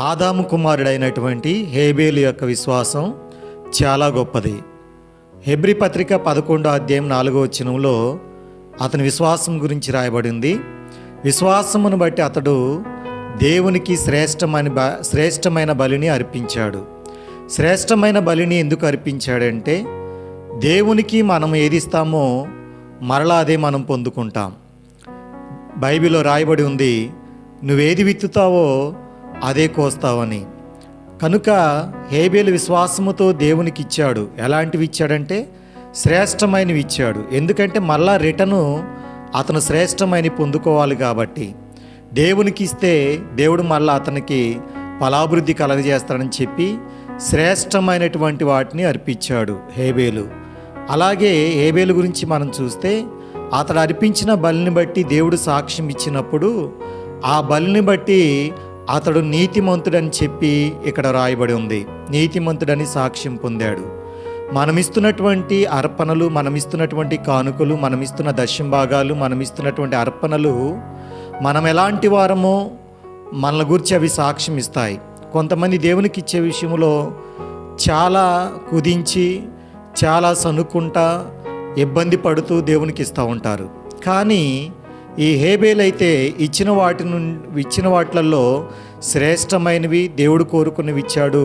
ఆదాము కుమారుడైనటువంటి హేబేలు యొక్క విశ్వాసం చాలా గొప్పది. హెబ్రీ పత్రిక 11:4 అతని విశ్వాసం గురించి రాయబడింది. విశ్వాసమును బట్టి అతడు దేవునికి శ్రేష్టమైన బలిని అర్పించాడు. శ్రేష్టమైన బలిని ఎందుకు అర్పించాడంటే, దేవునికి మనం ఏది ఇస్తామో మరలా అదే మనం పొందుకుంటాం. బైబిల్లో రాయబడి ఉంది, నువ్వేది విత్తుతావో అదే కోస్తావని. కనుక హేబేలు విశ్వాసముతో దేవునికి ఇచ్చాడు. ఎలాంటివి ఇచ్చాడంటే శ్రేష్టమైనవి ఇచ్చాడు. ఎందుకంటే మళ్ళా రిటర్ను అతను శ్రేష్టమైన పొందుకోవాలి కాబట్టి. దేవునికి ఇస్తే దేవుడు మళ్ళా అతనికి ఫలాభివృద్ధి కలగజేస్తాడని చెప్పి శ్రేష్టమైనటువంటి వాటిని అర్పించాడు హేబేలు. అలాగే హేబేలు గురించి మనం చూస్తే, అతడు అర్పించిన బలిని బట్టి దేవుడు సాక్ష్యం ఇచ్చినప్పుడు ఆ బలిని బట్టి అతడు నీతిమంతుడని చెప్పి ఇక్కడ రాయబడి ఉంది. నీతిమంతుడని సాక్ష్యం పొందాడు. మనమిస్తున్నటువంటి అర్పణలు, మనమిస్తున్నటువంటి కానుకలు, మనమిస్తున్న దశంభాగాలు, మనమిస్తున్నటువంటి అర్పణలు మనం ఎలాంటి వారమో మన గురించి అవి సాక్ష్యం ఇస్తాయి. కొంతమంది దేవునికి ఇచ్చే విషయంలో చాలా కుదించి, చాలా సనుక్కుంటా, ఇబ్బంది పడుతూ దేవునికి ఇస్తూ ఉంటారు. కానీ ఈ హేబేలు అయితే ఇచ్చిన వాటిలలో శ్రేష్టమైనవి దేవుడు కోరుకున్నవి ఇచ్చాడు.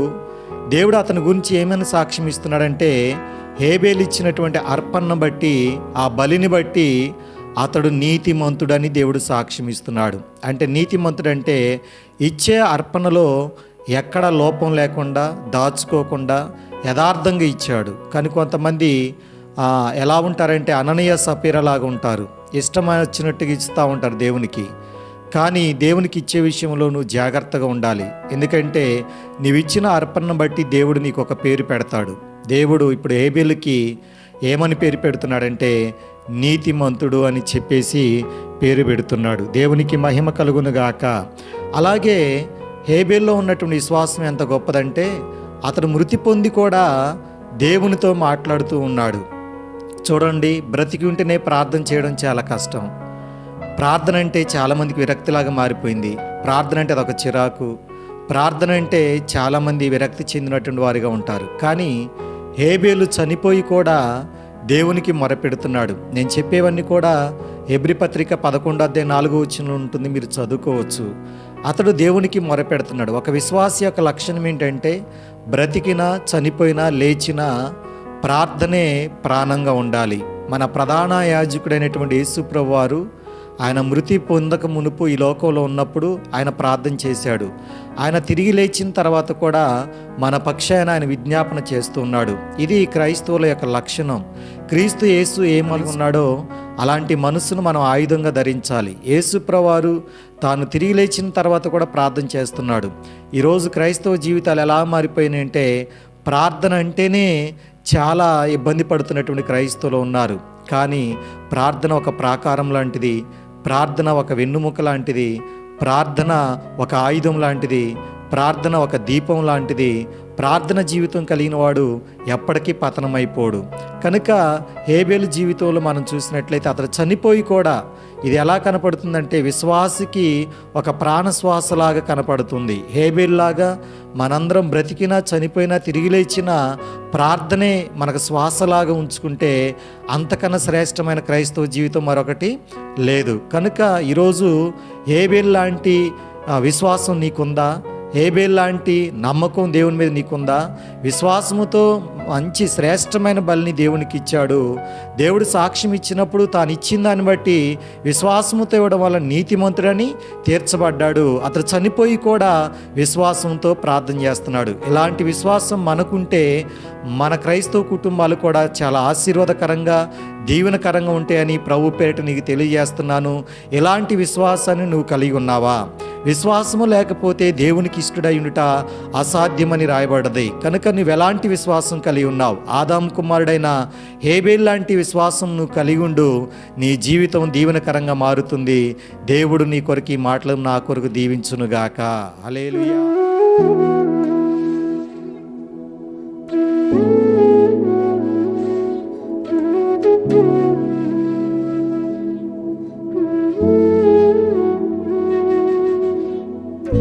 దేవుడు అతని గురించి ఏమైనా సాక్ష్యం ఇస్తున్నాడంటే, హేబేలు ఇచ్చినటువంటి అర్పణను బట్టి, ఆ బలిని బట్టి అతడు నీతిమంతుడని దేవుడు సాక్ష్యం ఇస్తున్నాడు. అంటే నీతిమంతుడంటే ఇచ్చే అర్పణలో ఎక్కడ లోపం లేకుండా, దాచుకోకుండా యథార్థంగా ఇచ్చాడు. కానీ కొంతమంది ఎలా ఉంటారంటే అననీయ సపీరలాగా ఉంటారు. ఇష్టమైన వచ్చినట్టుగా ఇస్తూ ఉంటారు దేవునికి. కానీ దేవునికి ఇచ్చే విషయంలో నువ్వు జాగ్రత్తగా ఉండాలి. ఎందుకంటే నీవు ఇచ్చిన అర్పణను బట్టి దేవుడు నీకు ఒక పేరు పెడతాడు. దేవుడు ఇప్పుడు హేబేలుకి ఏమని పేరు పెడుతున్నాడంటే నీతిమంతుడు అని చెప్పేసి పేరు పెడుతున్నాడు. దేవునికి మహిమ కలుగునుగాక. అలాగే హేబేల్లో ఉన్నటువంటి విశ్వాసం ఎంత గొప్పదంటే, అతడు మృతి పొంది కూడా దేవునితో మాట్లాడుతూ ఉన్నాడు. చూడండి, బ్రతికి ఉంటేనే ప్రార్థన చేయడం చాలా కష్టం. ప్రార్థన అంటే చాలామందికి విరక్తిలాగా మారిపోయింది. ప్రార్థన అంటే అదొక చిరాకు. ప్రార్థన అంటే చాలామంది విరక్తి చెందినటువంటి వారిగా ఉంటారు. కానీ హేబేలు చనిపోయి కూడా దేవునికి మొరపెడుతున్నాడు. నేను చెప్పేవన్నీ కూడా హెబ్రీ పత్రిక 11:4 ఉంటుంది, మీరు చదువుకోవచ్చు. అతడు దేవునికి మొరపెడుతున్నాడు. ఒక విశ్వాసి యొక్క లక్షణం ఏంటంటే, బ్రతికినా చనిపోయినా లేచినా ప్రార్థనే ప్రాణంగా ఉండాలి. మన ప్రధాన యాజకుడైనటువంటి యేసు ప్రభువారు ఆయన మృతి పొందక మునుపు ఈ లోకంలో ఉన్నప్పుడు ఆయన ప్రార్థన చేశాడు. ఆయన తిరిగి లేచిన తర్వాత కూడా మన పక్షాన ఆయన విజ్ఞాపన చేస్తూ ఉన్నాడు. ఇది క్రైస్తవుల యొక్క లక్షణం. క్రీస్తు యేసు ఏమనుకున్నాడో అలాంటి మనసును మనం ఆయుధంగా ధరించాలి. యేసు ప్రభువారు తాను తిరిగి లేచిన తర్వాత కూడా ప్రార్థన చేస్తున్నాడు. ఈరోజు క్రైస్తవ జీవితాలు ఎలా మారిపోయినాయంటే, ప్రార్థన అంటేనే చాలా ఇబ్బంది పడుతున్నటువంటి క్రైస్తవులు ఉన్నారు. కానీ ప్రార్థన ఒక ప్రాకారం లాంటిది, ప్రార్థన ఒక వెన్నుముక లాంటిది, ప్రార్థన ఒక ఆయుధం లాంటిది, ప్రార్థన ఒక దీపం లాంటిది. ప్రార్థన జీవితం కలిగిన వాడు ఎప్పటికీ పతనమైపోడు. కనుక హేబేలు జీవితంలో మనం చూసినట్లయితే అతడు చనిపోయి కూడా ఇది ఎలా కనపడుతుందంటే విశ్వాసికి ఒక ప్రాణశ్వాసలాగా కనపడుతుంది. హేబేలులాగా మనందరం బ్రతికినా చనిపోయినా తిరిగి లేచిన ప్రార్థనే మనకు శ్వాసలాగా ఉంచుకుంటే అంతకన్నా శ్రేష్టమైన క్రైస్తవ జీవితం మరొకటి లేదు. కనుక ఈరోజు హేబేలు లాంటి విశ్వాసం నీకుందా? హేబేలు లాంటి నమ్మకం దేవుని మీద నీకుందా? విశ్వాసముతో మంచి శ్రేష్టమైన బలిని దేవునికి ఇచ్చాడు. దేవుడు సాక్ష్యం ఇచ్చినప్పుడు తాను ఇచ్చిన దాన్ని బట్టి విశ్వాసముతో ఇవ్వడం వల్ల నీతిమంతుడని తీర్చబడ్డాడు. అతడు చనిపోయి కూడా విశ్వాసంతో ప్రార్థన చేస్తున్నాడు. ఇలాంటి విశ్వాసం మనకుంటే మన క్రైస్తవ కుటుంబాలు కూడా చాలా ఆశీర్వాదకరంగా, దీవెనకరంగా ఉంటాయని ప్రభు పేరిట నీకు తెలియజేస్తున్నాను. ఇలాంటి విశ్వాసాన్ని నువ్వు కలిగి ఉన్నావా? విశ్వాసము లేకపోతే దేవునికి ఇష్టడై ఉండుట అసాధ్యమని రాయబడ్డది. కనుక నువ్వు ఎలాంటి విశ్వాసం కలిగి ఉన్నావు? ఆదాము కుమారుడైన హేబేలు లాంటి విశ్వాసం నువ్వు కలిగి ఉండు. నీ జీవితం దీవెనకరంగా మారుతుంది. దేవుడు నీ కొరకు ఈ మాటలు నా కొరకు దీవించునుగాక. హల్లెలూయా.